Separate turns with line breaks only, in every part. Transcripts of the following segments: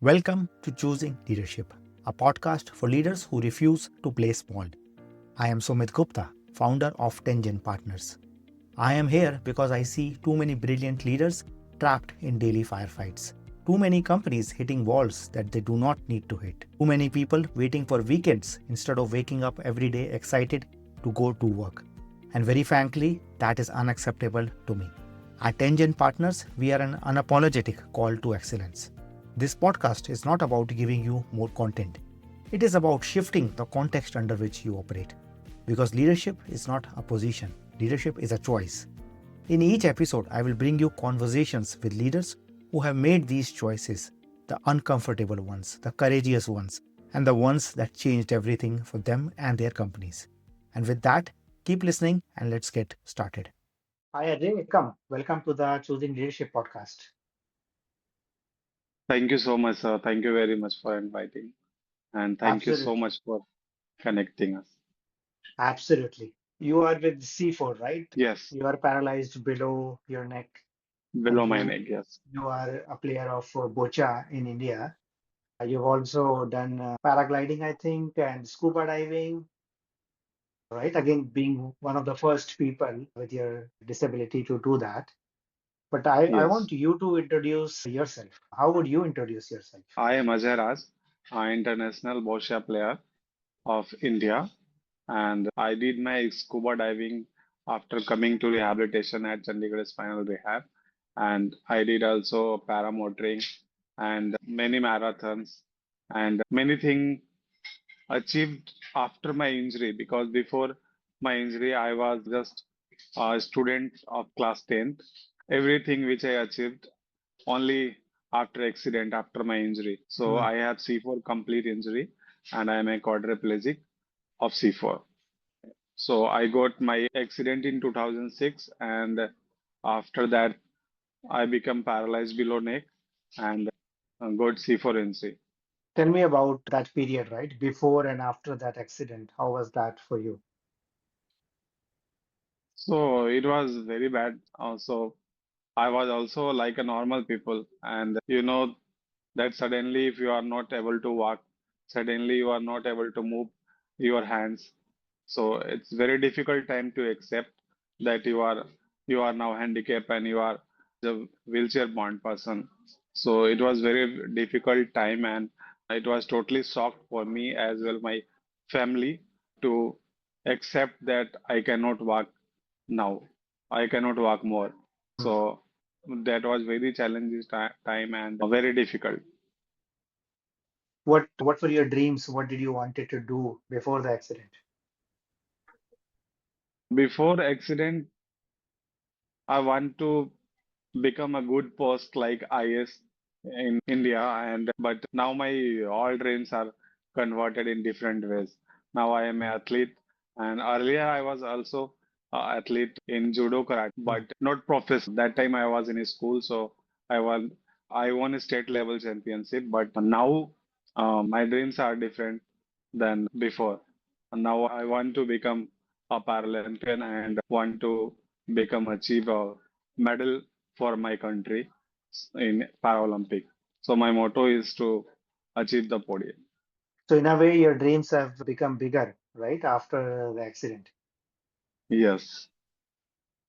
Welcome to Choosing Leadership, a podcast for leaders who refuse to play small. I am Sumit Gupta, founder of Tengen Partners. I am here because I see too many brilliant leaders trapped in daily firefights. Too many companies hitting walls that they do not need to hit. Too many people waiting for weekends instead of waking up every day excited to go to work. And very frankly, that is unacceptable to me. At Tengen Partners, we are an unapologetic call to excellence. This podcast is not about giving you more content. It is about shifting the context under which you operate. Because leadership is not a position, leadership is a choice. In each episode, I will bring you conversations with leaders who have made these choices, the uncomfortable ones, the courageous ones, and the ones that changed everything for them and their companies. And with that, keep listening and let's get started. Hi, Ajay. Welcome. Welcome to the Choosing Leadership podcast.
Thank you so much, sir. Thank you very much for inviting. And thank you so
Absolutely.
much for connecting us.
Absolutely. You are with C4, right?
Yes,
You are paralyzed below your neck, and
below my
you
neck, yes.
you are a player of Boccia in India. You've also done paragliding, I think, and scuba diving, right? Again, being one of the first people with your disability to do that. But I
Yes.
want you to introduce yourself. How would you introduce yourself?
I am Ajeya Raj, an international Boccia player of India. And I did my scuba diving after coming to rehabilitation at Chandigarh Spinal Rehab. And I did also paramotoring and many marathons and many things achieved after my injury because before my injury, I was just a student of class 10th. Everything which I achieved only after accident, after my injury. So
Hmm.
I have C4 complete injury and I am a quadriplegic of C4. So I got my accident in 2006 and after that I become paralyzed below neck and got C4 injury.
Tell me about that period, right? Before and after that accident. How was that for you?
So it was very bad. So I was also like a normal people, and that suddenly if you are not able to walk, suddenly you are not able to move your hands. So it's very difficult time to accept that you are now handicapped and you are the wheelchair bound person. So it was very difficult time and it was totally shocked for me as well my family to accept that I cannot walk now. I cannot walk more.
Hmm.
So that was very challenging time and very difficult.
What were your dreams? What did you wanted to do before the accident?
Before accident, I want to become a good post like IS in India and but now my all dreams are converted in different ways. Now I am an athlete and earlier I was also an athlete in judo karate
Hmm.
but not professional. That time I was in a school so I won a state level championship but now my dreams are different than before. And now I want to become a Paralympian and want to become achieve a medal for my country in Paralympic. So my motto is to achieve the podium.
So in a way, your dreams have become bigger, right, after the accident.
Yes.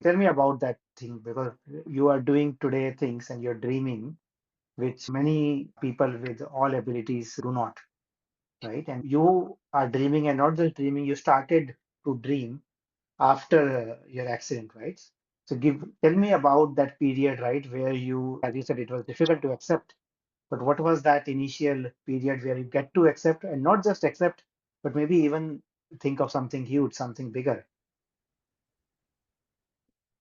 Tell me about that thing because you are doing today things and you're dreaming, which many people with all abilities do not, right? And you are dreaming and not just dreaming, you started to dream after your accident, right? So tell me about that period, right, where you, as you said, it was difficult to accept. But what was that initial period where you get to accept and not just accept, but maybe even think of something huge, something bigger?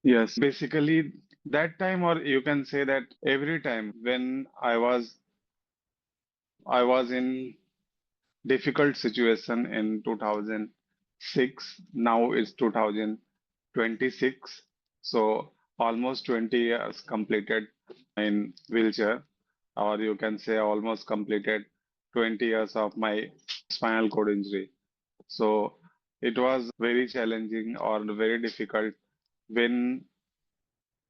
Yes. Basically, that time, or you can say that every time when I was in difficult situation in 2006, now it's 2026. So almost 20 years completed in wheelchair, or you can say almost completed 20 years of my spinal cord injury. So it was very challenging or very difficult when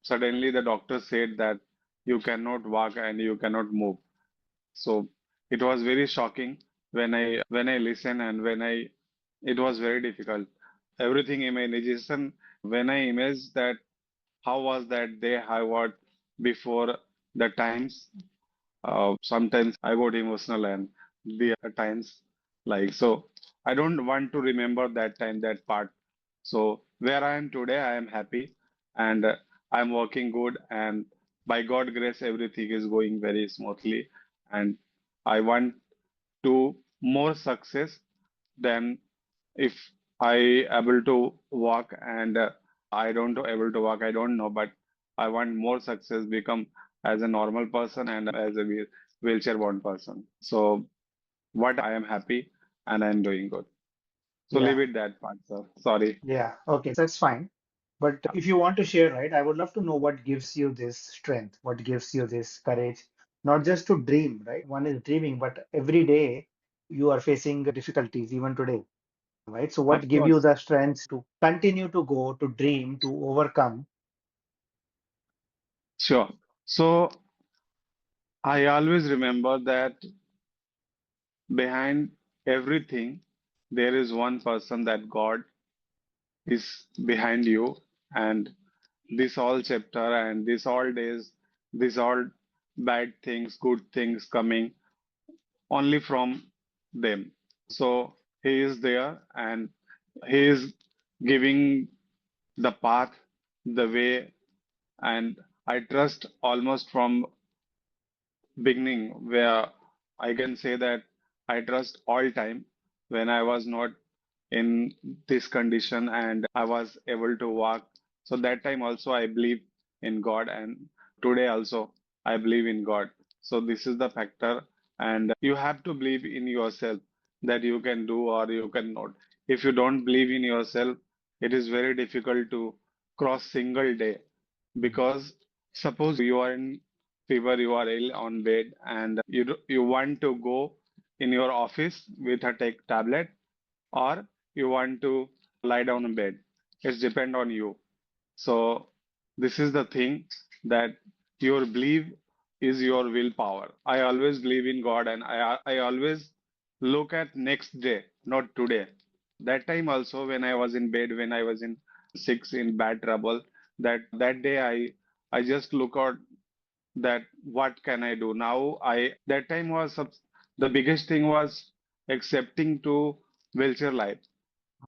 suddenly the doctor said that you cannot walk and you cannot move. So it was very shocking when I listened and when I it was very difficult. Everything imagination when I imaged that how was that day I was before the times. Sometimes I got emotional and the other times like so. I don't want to remember that time, that part. So where I am today, I am happy and I'm working good and by God grace everything is going very smoothly and I want to more success than if I able to walk and I don't able to walk, I don't know, but I want more success, become as a normal person and as a wheelchair bound person. So what I am happy and I am doing good. So leave
Yeah,
it that part, sir. Sorry.
yeah, okay, that's fine. But if you want to share, right, I would love to know what gives you this strength, what gives you this courage, not just to dream, right? One is dreaming, but every day you are facing difficulties, even today, right? So what
Of
give you
course.
the strength to continue to go, to dream, to overcome?
Sure. So I always remember that behind everything, there is one person that God is behind you. And this all chapter and this all days, this all bad things, good things coming only from them. So he is there and he is giving the path, the way, and I trust almost from beginning where I can say that I trust all time when I was not in this condition and I was able to walk. So that time also I believe in God and today also I believe in God. So this is the factor and you have to believe in yourself that you can do or you cannot. If you don't believe in yourself, it is very difficult to cross single day because suppose you are in fever, you are ill on bed, and you want to go in your office with a take tablet, or you want to lie down in bed. It's depend on you. So this is the thing that your belief is your willpower. I always believe in God, and I always look at next day, not today. That time also when I was in bed, when I was in sick, in bad trouble, that day I just look out that what can I do now? I that time was the biggest thing was accepting to wheelchair life.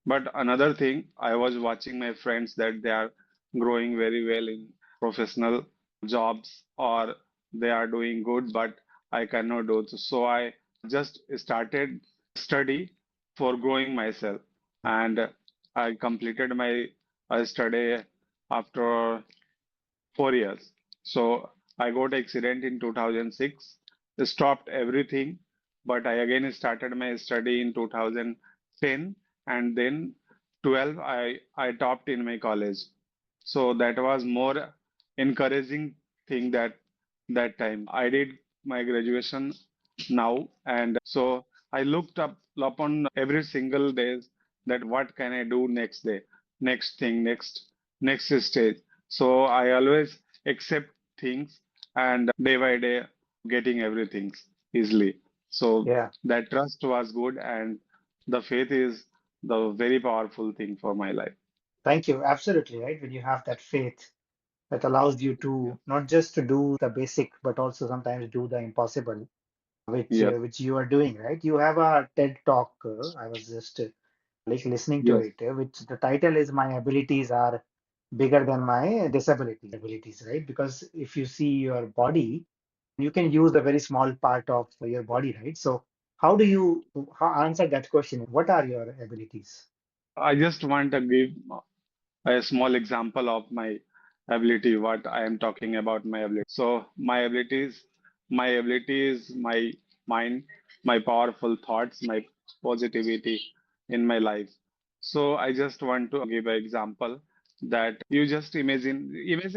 But another thing, I was watching my friends that they are growing very well in professional jobs or they are doing good, but I cannot do so. So I just started study for growing myself, and I completed my study after 4 years. So I got accident in 2006, stopped everything, but I again started my study in 2010 and then 12 I topped in my college. So that was more encouraging thing that time. I did my graduation now and so I looked up upon every single days that what can I do next day, next thing, next stage. So I always accept things and day by day getting everything easily. So
Yeah,
that trust was good and the faith is the very powerful thing for my life.
thank you. Absolutely, right? When you have that faith that allows you
Yeah.
to not just to do the basic, but also sometimes do the impossible,
Yes,
which you are doing, right? You have a TED talk. I was just like listening to
yes.
it, which the title is "My Abilities Are Bigger Than My Disabilities," right? Because if you see your body, you can use a very small part of your body, right? So how do you answer that question? What are your abilities?
I just want to give a small example of my ability, what I am talking about my ability. So my ability is my mind, my powerful thoughts, my positivity in my life. So I just want to give an example that you just imagine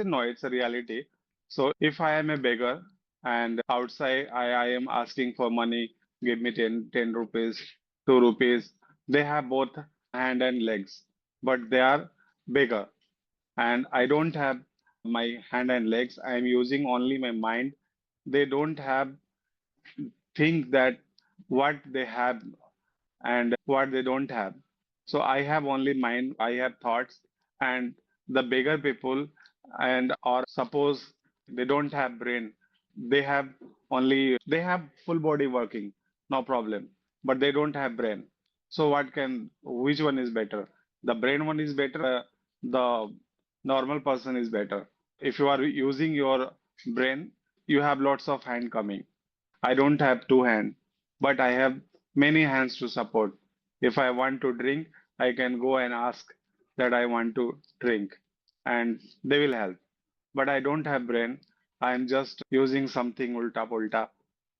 no, it's a reality. So if I am a beggar and outside I am asking for money, give me 10 rupees, 2 rupees. They have both hand and legs, but they are bigger and I don't have my hand and legs. I am using only my mind. They don't have think that what they have and what they don't have. So I have only mind, I have thoughts, and the bigger people, and or suppose they don't have brain, they have they have full body working, no problem, but they don't have brain. So which one is better? The brain one is better, the normal person is better. If you are using your brain, you have lots of hand coming. I don't have two hands, but I have many hands to support. If I want to drink, I can go and ask that I want to drink, and they will help. But I don't have brain. I am just using something ulta pulta,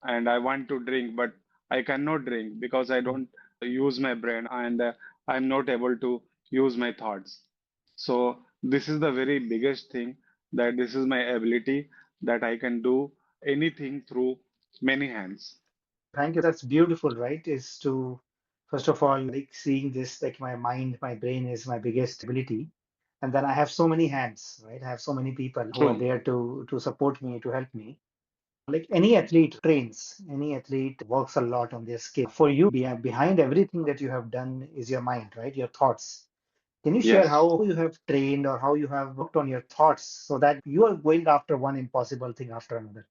and I want to drink, but I cannot drink because I don't use my brain and I'm not able to use my thoughts. So this is the very biggest thing, that this is my ability, that I can do anything through many hands.
Thank you. That's beautiful, right? Is to, first of all, like seeing this, like my mind, my brain is my biggest ability. And then I have so many hands, right? I have so many people who are
True.
there to support me, to help me. Like any athlete trains, any athlete works a lot on their skill. For you, behind everything that you have done is your mind, right? Your thoughts. Can you share
Yes.
how you have trained or how you have worked on your thoughts so that you are going after one impossible thing after another,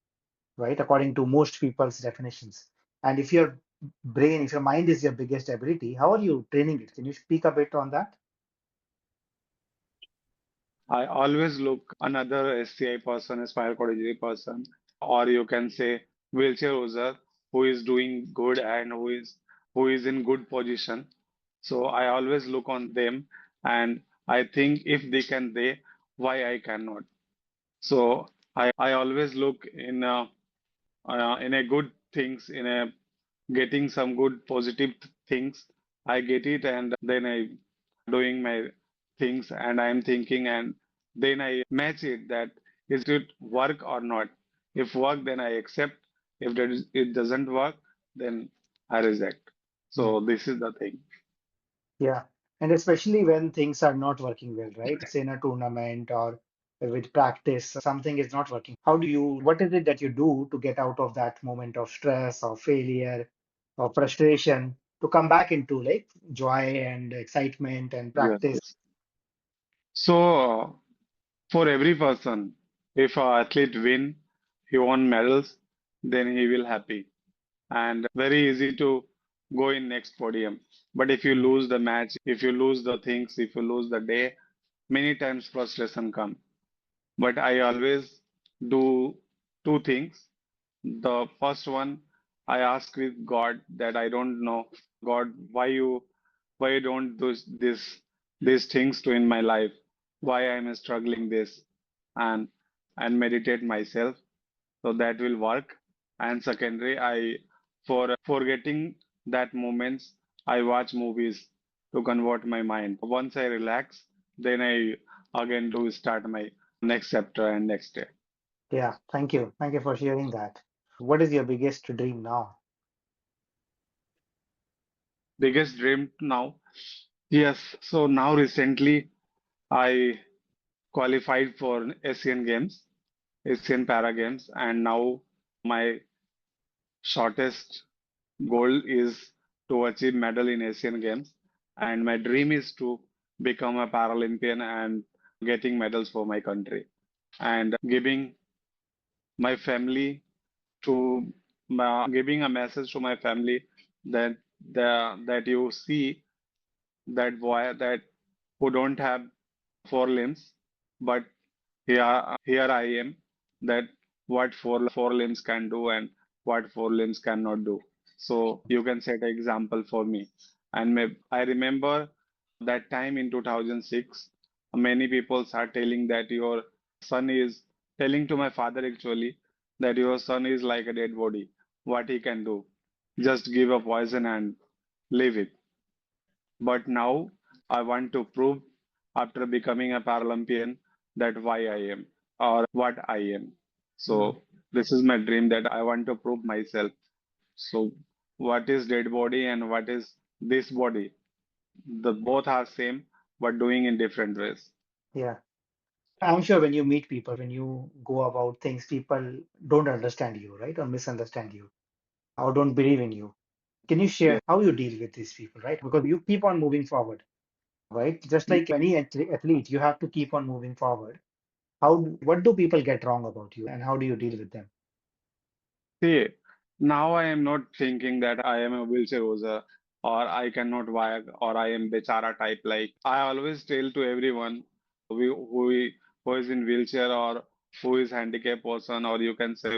right? According to most people's definitions. And if your brain, if your mind is your biggest ability, how are you training it? Can you speak a bit on that?
I always look another SCI person, a spinal cord injury person, or you can say wheelchair user who is doing good and who is in good position. So I always look on them and I think if they can why I cannot. So I always look in a good things, in a getting some good positive things. I get it and then I doing my things and I am thinking and then I match it, that is it work or not. If work, then I accept. If it doesn't work, then I reject.
Hmm.
So this is the thing.
Yeah. And especially when things are not working well, right? Say in a tournament or with practice, something is not working. What is it that you do to get out of that moment of stress or failure or frustration to come back into like joy and excitement and
Yes,
practice?
yes. So for every person, if an athlete he won medals, then he will happy and very easy to go in next podium. But if you
Hmm.
lose the match, if you lose the things, if you lose the day, many times frustration come. But I always do two things. The first one, I ask with God that I don't know, God, why you don't do these things to in my life? Why I'm struggling this? And meditate myself, so that will work. And secondary, I for forgetting that moments, I watch movies to convert my mind. Once I relax, then I again do start my next chapter and next day.
Yeah, thank you. Thank you for sharing that. What is your biggest dream now?
Biggest dream now? Yes, so now recently I qualified for Asian Games, Asian Para Games, and now my shortest goal is to achieve medal in Asian Games, and my dream is to become a Paralympian and getting medals for my country and giving my family to giving a message to my family that that you see that boy that who don't have four limbs, but here I am, that what four limbs can do and what four limbs cannot do. So you can set an example for me. And I remember that time in 2006, many people are telling that your son is telling to my father actually that your son is like a dead body. What he can do? Just give a poison and leave it. But now I want to prove after becoming a Paralympian that why I am or what I am.
Mm.
So this is my dream, that I want to prove myself. So what is dead body and what is this body? The both are same but doing in different ways.
Yeah. I'm sure when you meet people, when you go about things, people don't understand you, right? Or misunderstand you. or don't believe in you. Can you
Yeah.
share how you deal with these people, right? Because you keep on moving forward, right? Just like any athlete, you have to keep on moving forward. What do people get wrong about you, and how do you deal with them?
See, now I am not thinking that I am a wheelchair user or I cannot walk or I am bechara type. Like I always tell to everyone who is in wheelchair or who is handicapped person or you can say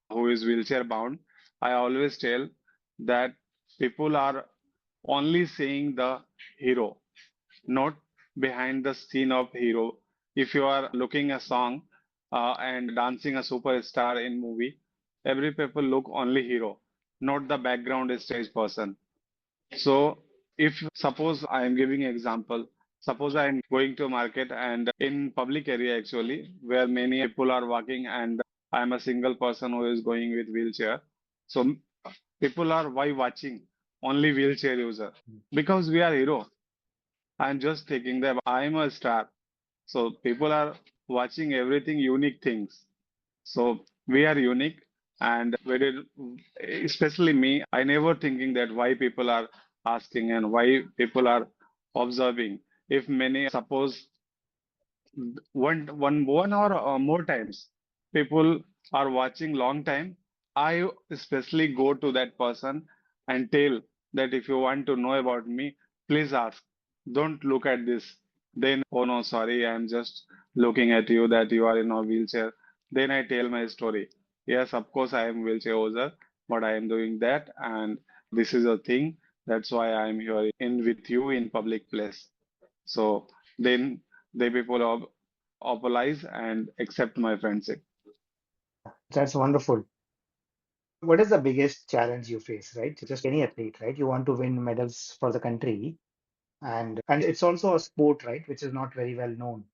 who is wheelchair bound. I always tell that people are only seeing the hero, not behind the scene of hero. If you are looking a song and dancing a superstar in movie, every people look only hero, not the background stage person. So if suppose I am giving example, suppose I am going to market and in public area actually where many people are walking and I am a single person who is going with wheelchair. So people are why watching only wheelchair user because we are hero. I'm just thinking that I'm a star. So people are watching everything unique things. So we are unique and we did, especially me, I never thinking that why people are asking and why people are observing. If many suppose one or more times people are watching long time, I especially go to that person and tell that if you want to know about me, please ask. Don't look at this. Then, oh no, sorry, I'm just looking at you that you are in a wheelchair. Then I tell my story. Yes, of course I am wheelchair user, but I am doing that and this is a thing. That's why I am here in with you in public place. So then they people apologize and accept my friendship.
That's wonderful. What is the biggest challenge you face, right? Just like any athlete, right? You want to win medals for the country, and it's also a sport, right, which is not very well known.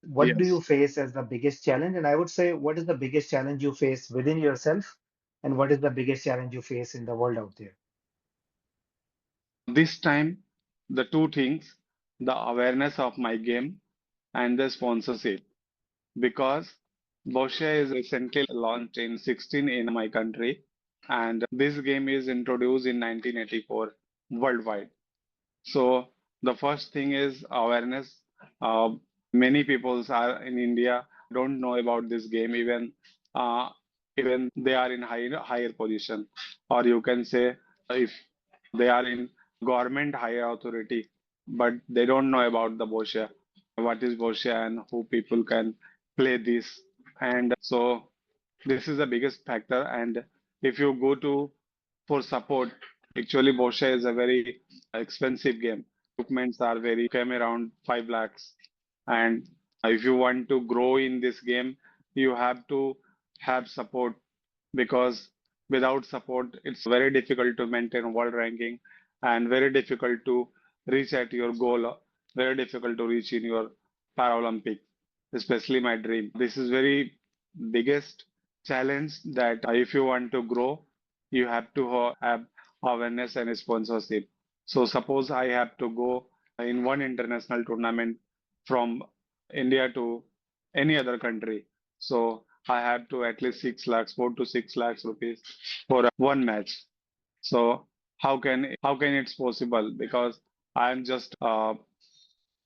What do you
Yes.
face as the biggest challenge? And I would say, what is the biggest challenge you face within yourself, and what is the biggest challenge you face in the world out there?
This time, the two things, the awareness of my game and the sponsorship. Because Boccia is recently launched in 16 in my country, and this game is introduced in 1984 worldwide. So the first thing is awareness. Many people are in India don't know about this game uh, even they are in higher position, or you can say if they are in government higher authority, but they don't know about the Boccia, what is Boccia and who people can play this, and so this is the biggest factor. And if you go to for support, actually Boccia is a very expensive game. Equipments are very came around 5 lakhs. And if you want to grow in this game, you have to have support because without support, it's very difficult to maintain world ranking and very difficult to reach at your goal, very difficult to reach in your Paralympic, especially my dream. This is very biggest challenge that if you want to grow, you have to have awareness and sponsorship. So suppose I have to go in one international tournament from India to any other country. So I have to at least 6 lakhs, 4 to 6 lakhs rupees for one match. So how can it's possible? Because I am just a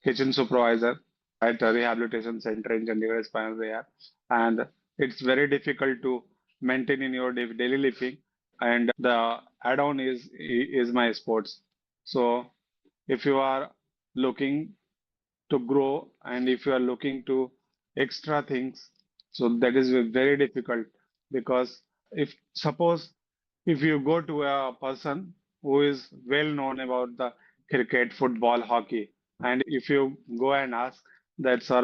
kitchen supervisor at a rehabilitation center in Chandigarh Spinal Rehab, and it's very difficult to maintain in your daily living. And the add-on is my sports. So if you are looking to grow and if you are looking to extra things, so that is very difficult because if suppose if you go to a person who is well known about the cricket, football, hockey, and if you go and ask that, sir,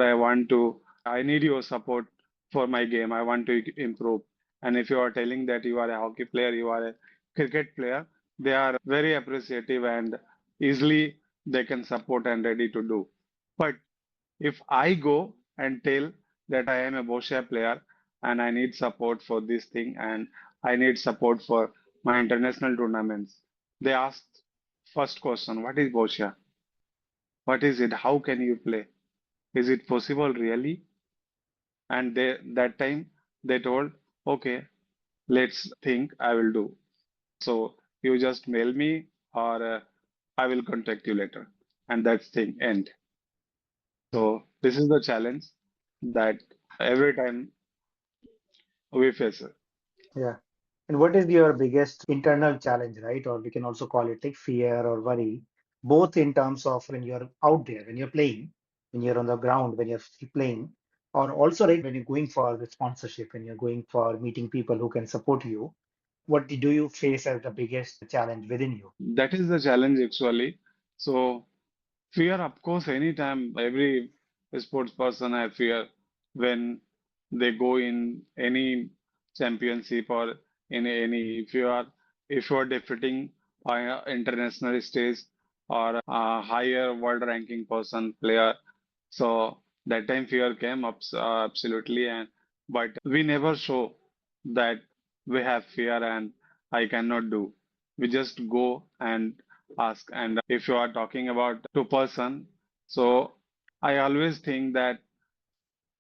I need your support for my game, I want to improve. And if you are telling that you are a hockey player, you are a cricket player, they are very appreciative and easily they can support and ready to do. But if I go and tell that I am a Boccia player and I need support for this thing and I need support for my international tournaments, they ask first question, what is Boccia? What is it? How can you play? Is it possible really? And that time they told, okay, let's think, I will do. So you just mail me or I will contact you later. And that's thing end. So this is the challenge that every time we face it.
Yeah. And what is your biggest internal challenge, right? Or we can also call it like fear or worry, both in terms of when you're out there, when you're playing, when you're on the ground, when you're playing, or also right when you're going for the sponsorship, when you're going for meeting people who can support you. What do you face as the biggest challenge within you?
That is the challenge actually. So fear, of course, anytime every sports person have fear when they go in any championship or in any if you are defeating international stage or a higher world ranking person player. So that time fear came up absolutely, and but we never show that we have fear and I cannot do. We just go and ask. And if you are talking about two person, so I always think that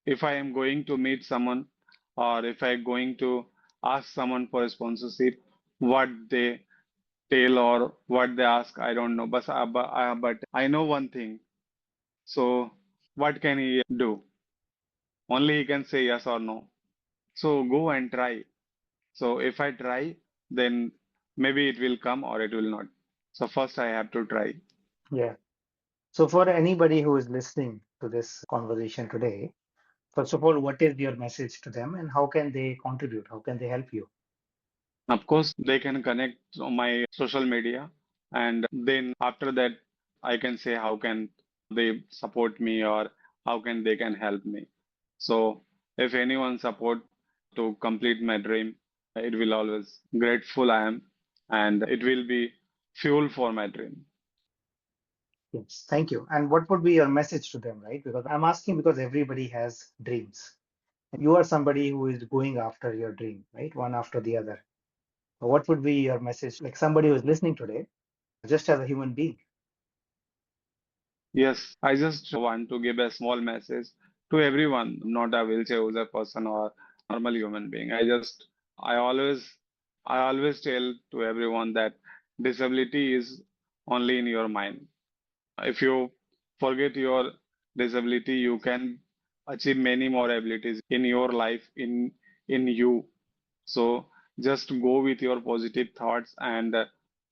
if I am going to meet someone or if I going to ask someone for a sponsorship, what they tell or what they ask, I don't know. But I know one thing. So what can he do? Only he can say yes or no. So go and try. So if I try, then maybe it will come or it will not. So first I have to try.
Yeah. So for anybody who is listening to this conversation today, first of all, what is your message to them and how can they contribute? How can they help you?
Of course, they can connect on my social media, and then after that, I can say how can they support me or how can they can help me. So if anyone support to complete my dream, it will always grateful I am, and it will be fuel for my dream.
Yes, thank you. And what would be your message to them, right? Because I'm asking because everybody has dreams. You are somebody who is going after your dream, right? One after the other. What would be your message, like somebody who is listening today, just as a human being?
Yes, I just want to give a small message to everyone, not a wheelchair user person or normal human being. I always, I always tell to everyone that disability is only in your mind. If you forget your disability, you can achieve many more abilities in your life, in you. So just go with your positive thoughts and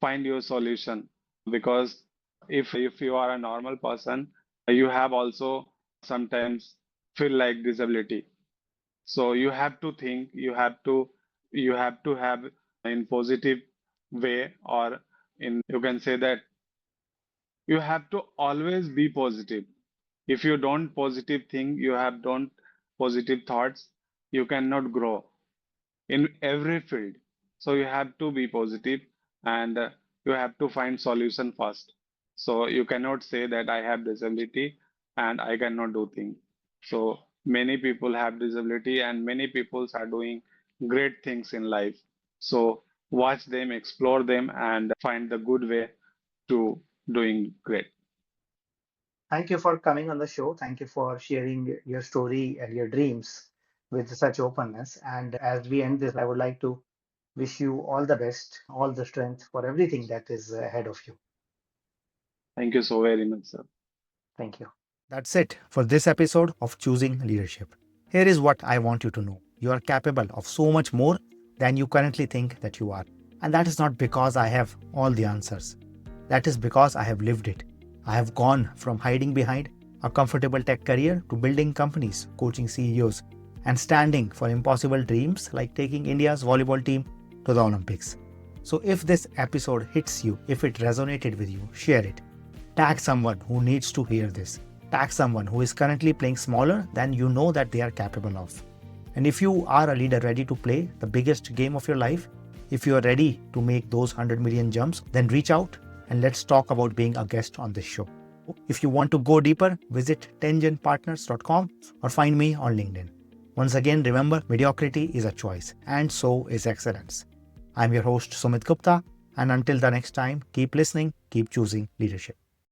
find your solution. Because if you are a normal person, you have also sometimes feel like disability. So you have to think, you have to have in positive way, or in you can say that you have to always be positive. If you don't positive think, you have don't positive thoughts, you cannot grow in every field. So you have to be positive and you have to find solution first. So you cannot say that I have disability and I cannot do things. So many people have disability and many people are doing great things in life. So watch them, explore them, and find the good way to doing great.
Thank you for coming on the show. Thank you for sharing your story and your dreams with such openness. And as we end this, I would like to wish you all the best, all the strength for everything that is ahead of you.
Thank you so very much, sir.
Thank you. That's it for this episode of Choosing Leadership. Here is what I want you to know. You are capable of so much more than you currently think that you are. And that is not because I have all the answers. That is because I have lived it. I have gone from hiding behind a comfortable tech career to building companies, coaching CEOs, and standing for impossible dreams like taking India's volleyball team to the Olympics. So if this episode hits you, if it resonated with you, share it. Tag someone who needs to hear this. Tag someone who is currently playing smaller than you know that they are capable of. And if you are a leader ready to play the biggest game of your life, if you are ready to make those 100 million jumps, then reach out and let's talk about being a guest on this show. If you want to go deeper, visit tangentpartners.com or find me on LinkedIn. Once again, remember, mediocrity is a choice and so is excellence. I'm your host, Sumit Gupta, and until the next time, keep listening, keep choosing leadership.